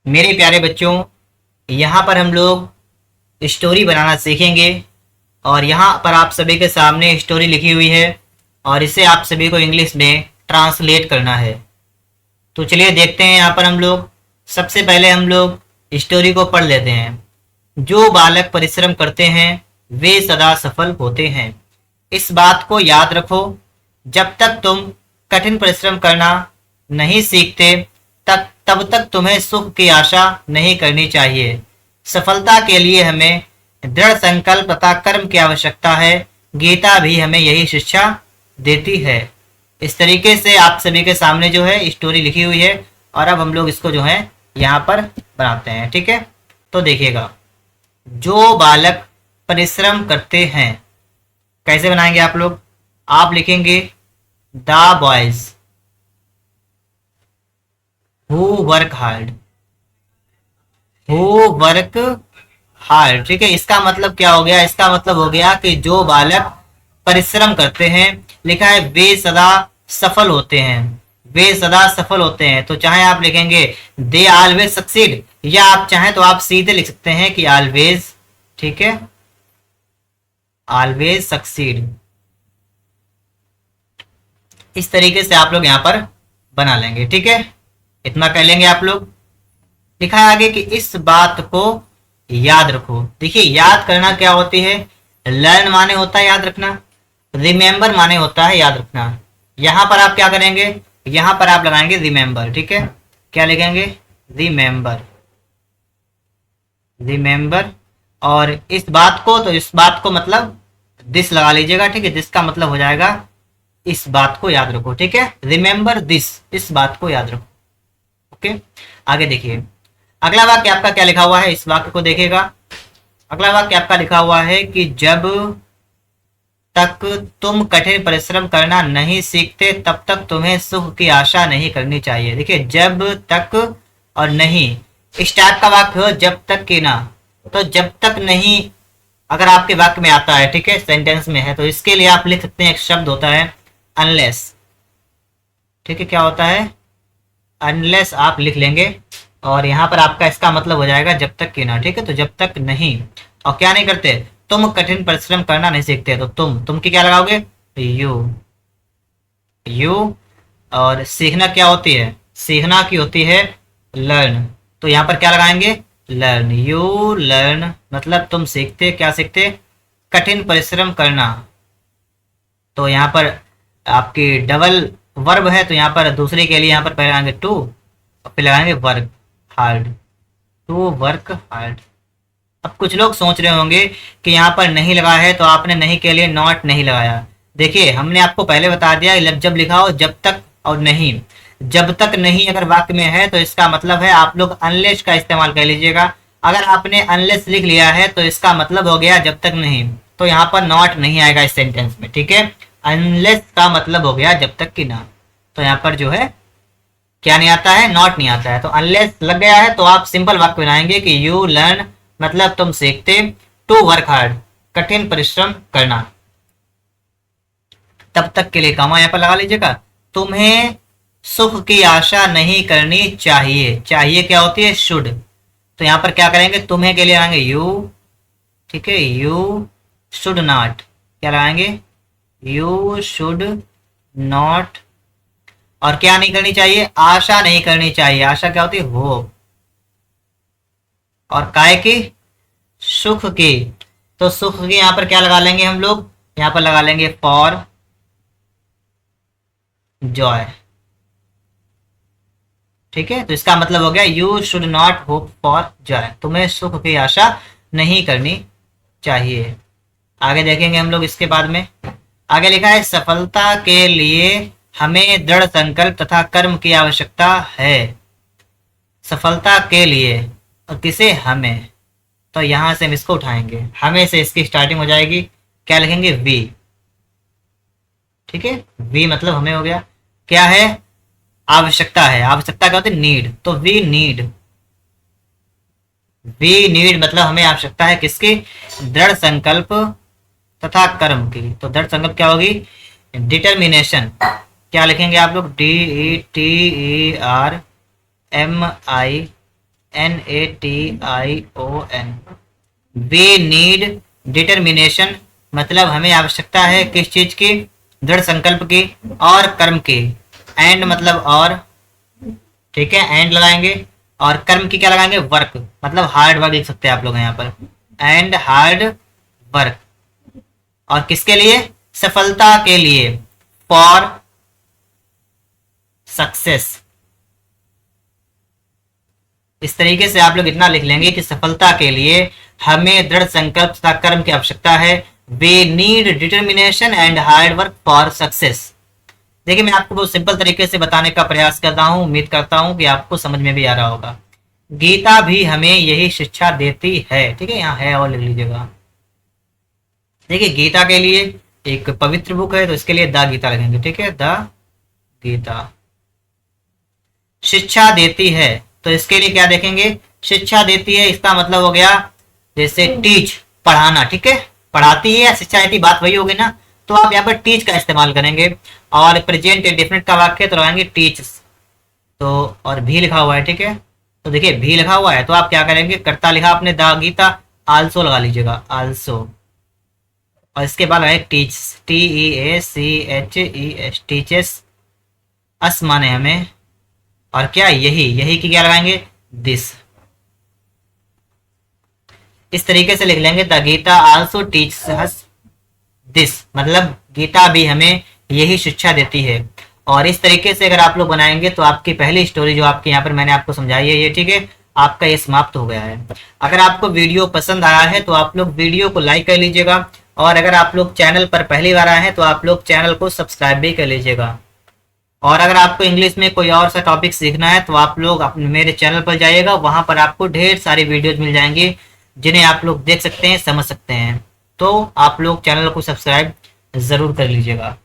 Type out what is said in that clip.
मेरे प्यारे बच्चों, यहाँ पर हम लोग स्टोरी बनाना सीखेंगे और यहाँ पर आप सभी के सामने स्टोरी लिखी हुई है और इसे आप सभी को इंग्लिश में ट्रांसलेट करना है। तो चलिए देखते हैं। यहाँ पर हम लोग सबसे पहले हम लोग स्टोरी को पढ़ लेते हैं। जो बालक परिश्रम करते हैं वे सदा सफल होते हैं। इस बात को याद रखो, जब तक तुम कठिन परिश्रम करना नहीं सीखते तब तक तुम्हें सुख की आशा नहीं करनी चाहिए। सफलता के लिए हमें दृढ़ संकल्प तथा कर्म की आवश्यकता है। गीता भी हमें यही शिक्षा देती है। इस तरीके से आप सभी के सामने जो है स्टोरी लिखी हुई है और अब हम लोग इसको जो है यहाँ पर बनाते हैं। ठीक है, तो देखिएगा। जो बालक परिश्रम करते हैं, कैसे बनाएंगे आप लोग? आप लिखेंगे the boys who work hard. Who work hard, ठीक है। इसका मतलब क्या हो गया? इसका मतलब हो गया कि जो बालक परिश्रम करते हैं, लिखा है वे सदा सफल होते हैं। वे सदा सफल होते हैं, तो चाहे आप लिखेंगे दे ऑलवेज सक्सीड, या आप चाहें तो आप सीधे लिख सकते हैं कि ऑलवेज, ठीक है, ऑलवेज सक्सीड। इस तरीके से आप लोग यहां पर बना लेंगे। ठीक है, इतना कर लेंगे आप लोग। लिखा है आगे कि इस बात को याद रखो। देखिए, याद करना क्या होती है? लर्न माने होता है याद रखना, रिमेंबर माने होता है याद रखना। यहां पर आप क्या करेंगे? यहां पर आप लगाएंगे रिमेंबर। ठीक है, क्या लिखेंगे? Remember, remember. और इस बात को, तो इस बात को मतलब दिस लगा लीजिएगा। ठीक है, दिस का मतलब हो जाएगा इस बात को याद रखो। ठीक है, रिमेंबर दिस, इस बात को याद रखो। ओके, आगे देखिए। अगला वाक्य आपका क्या लिखा हुआ है, इस वाक्य को देखिएगा। अगला वाक्य आपका लिखा हुआ है कि जब तक तुम कठिन परिश्रम करना नहीं सीखते तब तक तुम्हें सुख की आशा नहीं करनी चाहिए। देखिए, जब तक और नहीं, इस टाइप का वाक्य हो, जब तक कि ना, तो जब तक नहीं अगर आपके वाक्य में आता है, ठीक है, सेंटेंस में है, तो इसके लिए आप लिख सकते हैं, एक शब्द होता है अनलेस। ठीक है, क्या होता है? अनलेस आप लिख लेंगे और यहाँ पर आपका इसका मतलब हो जाएगा जब तक कि ना। ठीक है, तो जब तक नहीं, और क्या नहीं करते? तुम कठिन परिश्रम करना नहीं सीखते, तो तुम की क्या लगाओगे? यू। और सीखना क्या होती है? सीखना की होती है लर्न, तो यहाँ पर क्या लगाएंगे? लर्न। यू लर्न मतलब तुम सीखते, क्या सीखते? कठिन परिश्रम करना। तो यहाँ पर आपकी डबल वर्ब है, तो यहाँ पर दूसरे के लिए यहाँ पर पहले लगाएंगे टू और फिर लगाएंगे work hard, to work hard. अब कुछ लोग सोच रहे होंगे कि यहाँ पर नहीं लगा है, तो आपने नहीं के लिए नॉट नहीं लगाया। देखिए, हमने आपको पहले बता दिया जब लिखा हो जब तक और नहीं। जब तक नहीं अगर वाक्य में है तो इसका मतलब है आप लोग अनलेस का इस्तेमाल कर लीजिएगा। अगर आपने अनलेस लिख लिया है तो इसका मतलब हो गया जब तक नहीं, तो यहाँ पर नॉट नहीं आएगा इस सेंटेंस में। ठीक है, अनलेस का मतलब हो गया जब तक कि ना, तो यहाँ पर जो है क्या नहीं आता है? नॉट नहीं आता है। तो अनलेस लग गया है तो आप सिंपल वाक्य बनाएंगे कि यू लर्न मतलब तुम सीखते, टू वर्क हार्ड कठिन परिश्रम करना, तब तक के लिए कॉमा यहाँ पर लगा लीजिएगा। तुम्हें सुख की आशा नहीं करनी चाहिए। चाहिए क्या होती है? शुड। तो यहाँ पर क्या करेंगे? तुम्हें के लिए लगाएंगे यू। ठीक है, यू शुड नॉट, क्या लगाएंगे? You should not. और क्या नहीं करनी चाहिए? आशा नहीं करनी चाहिए। आशा क्या होती है? होप। और काय की? सुख की। तो सुख की यहां पर क्या लगा लेंगे हम लोग? यहां पर लगा लेंगे फॉर जॉय। ठीक है, तो इसका मतलब हो गया you should not hope for Joy, तुम्हें सुख की आशा नहीं करनी चाहिए। आगे देखेंगे हम लोग इसके बाद में। आगे लिखा है सफलता के लिए हमें दृढ़ संकल्प तथा कर्म की आवश्यकता है। सफलता के लिए, और किसे? हमें। तो यहां से हम इसको उठाएंगे, हमें से इसकी स्टार्टिंग हो जाएगी, क्या लिखेंगे? वी। ठीक है, वी मतलब हमें हो गया। क्या है? आवश्यकता है। आवश्यकता क्या होती है? नीड। तो वी नीड, वी नीड मतलब हमें आवश्यकता है किसकी? दृढ़ संकल्प तथा कर्म की। तो दृढ़ संकल्प क्या होगी? डिटर्मिनेशन। क्या लिखेंगे आप लोग? DETERMINATION। NATION। We need determination, मतलब हमें आवश्यकता है किस चीज की, दृढ़ संकल्प की और कर्म की। एंड मतलब और, ठीक है, एंड लगाएंगे। और कर्म की क्या लगाएंगे, वर्क, मतलब हार्ड वर्क लिख सकते हैं आप लोग यहाँ पर, एंड हार्ड वर्क। और किसके लिए, सफलता के लिए, फॉर सक्सेस। इस तरीके से आप लोग इतना लिख लेंगे कि सफलता के लिए हमें दृढ़ संकल्प तथा कर्म की आवश्यकता है। We need determination and hard work for success. देखिए मैं आपको बहुत सिंपल तरीके से बताने का प्रयास करता हूँ, उम्मीद करता हूँ कि आपको समझ में भी आ रहा होगा। गीता भी हमें यही शिक्षा देती है, ठीक है, यहाँ है और लिख लीजिएगा। देखिए गीता के लिए एक पवित्र बुक है, तो इसके लिए द गीता लगेंगे, ठीक है, द गीता। शिक्षा देती है, तो इसके लिए क्या देखेंगे, शिक्षा देती है, इसका मतलब हो गया जैसे टीच, पढ़ाना, ठीक है, पढ़ाती है या शिक्षा देती, बात वही होगी ना। तो आप यहाँ पर टीच का इस्तेमाल करेंगे। और प्रेजेंट इंडेफिनिट का वाक्य तो लगाएंगे टीच। तो और भी लिखा हुआ है, ठीक है, तो देखिए भी लिखा हुआ है, तो आप क्या करेंगे, कर्ता लिखा आपने द गीता, आल्सो लगा लीजिएगा, आल्सो। और इसके बाद है टीच, TEACHES, टीचेस। अस माने हमें, और क्या, यही, यही की क्या लगाएंगे, दिस। इस तरीके से लिख लेंगे, the Gita also teach us this, मतलब गीता भी हमें यही शिक्षा देती है। और इस तरीके से अगर आप लोग बनाएंगे तो आपकी पहली स्टोरी जो आपके यहाँ पर मैंने आपको समझाई है ये, ठीक है, आपका ये समाप्त हो गया है। अगर आपको वीडियो पसंद आया है तो आप लोग वीडियो को लाइक कर लीजिएगा। और अगर आप लोग चैनल पर पहली बार आए हैं तो आप लोग चैनल को सब्सक्राइब भी कर लीजिएगा। और अगर आपको इंग्लिश में कोई और सा टॉपिक सीखना है तो आप लोग अपने मेरे चैनल पर जाइएगा, वहां पर आपको ढेर सारी वीडियोज मिल जाएंगी जिन्हें आप लोग देख सकते हैं, समझ सकते हैं। तो आप लोग चैनल को सब्सक्राइब ज़रूर कर लीजिएगा।